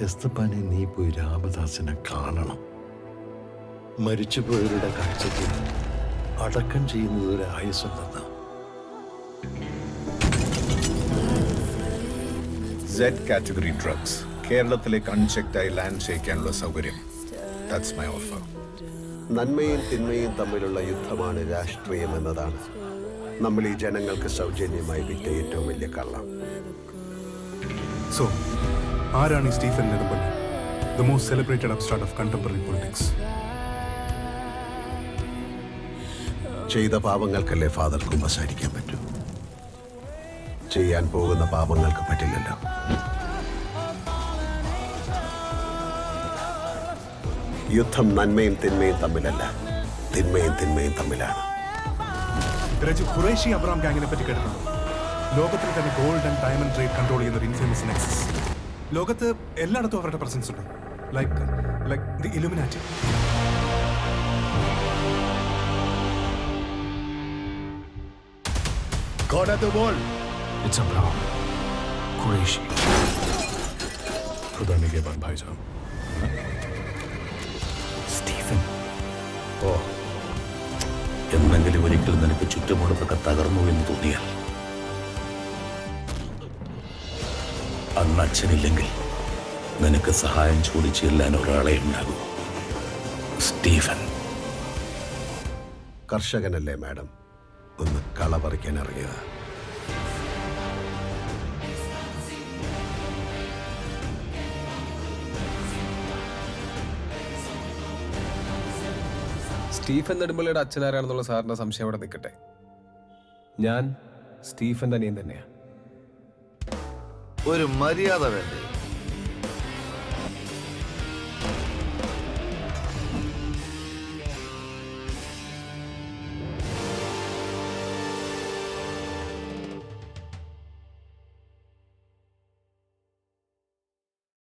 എസ്തപ്പാനെ നീ പോയി രാമദാസിനെ കാണണം. മരിച്ചുപോയവരുടെ കാഴ്ചയ്ക്ക് അടക്കം ചെയ്യുന്നത് ഒരു ആയുസ്സുണ്ടെന്ന്. Z കാറ്റഗറി ഡ്രഗ്സ് കേരളത്തിലേക്ക് അൺചെക്ഡായി ലാൻഡ് ചെയ്യിക്കാനുള്ള സൗകര്യം. That's my offer. നന്മയും തിന്മയും തമ്മിലുള്ള യുദ്ധമാണ് രാഷ്ട്രീയം എന്നതാണ് നമ്മൾ ഈ ജനങ്ങൾക്ക് സൗജന്യമായി വിറ്റ ഏറ്റവും വലിയ കള്ളം. സോ ആരാണ് ഈ Stephen Nedumpally, the most celebrated upstart of contemporary politics? ചെയ്ത പാപങ്ങൾക്കല്ലേ ഫാദർ കുമ്പസാരിക്കാൻ പറ്റൂ. ചെയ്യാൻ പോകുന്ന പാപങ്ങൾക്ക് പറ്റില്ലല്ലോ. യുദ്ധം നന്മയും തിന്മയും തമ്മിലല്ല, തിന്മയും തിന്മയും തമ്മിലാണ്. രജു, ഖുറൈഷി അബ്രാം ഗാങ്ങിനെ പറ്റി കേട്ടിട്ടുണ്ടോ? ലോകത്തിൽ തന്നെ gold and diamond trade control ചെയ്യുന്ന ഒരു ഇൻഫേമസ് നെക്സസ്. ലോകത്ത് എല്ലായിടത്തും അവരുടെ പ്രസൻസ് ഉണ്ട്. Like the Illuminati. God at the wall. It's Abraham Qureshi. खुदा ने के बाद भाईजान സ്റ്റീഫൻ. ഓ, എന്നെങ്കിലും ഒരിക്കലും നിനക്ക് ചുറ്റുമുള്ളതൊക്കെ തകർന്നു എന്ന് തോന്നിയാൽ, അന്ന് അച്ഛനില്ലെങ്കിൽ നിനക്ക് സഹായം ചോദിച്ചു ചെല്ലാൻ ഒരാളെ ഉണ്ടാകൂ. സ്റ്റീഫൻ. കർഷകനല്ലേ മാഡം, ഒന്ന് കള പറിക്കാൻ ഇറങ്ങിയതാ. സ്റ്റീഫൻ നെടുമ്പള്ളിയുടെ അച്ഛനാരാണെന്നുള്ള സാറിന്റെ സംശയം അവിടെ നിൽക്കട്ടെ. ഞാൻ സ്റ്റീഫന്റെ അനിയൻ തന്നെയാണ്. ഒരു മര്യാദ വേണ്ടേ?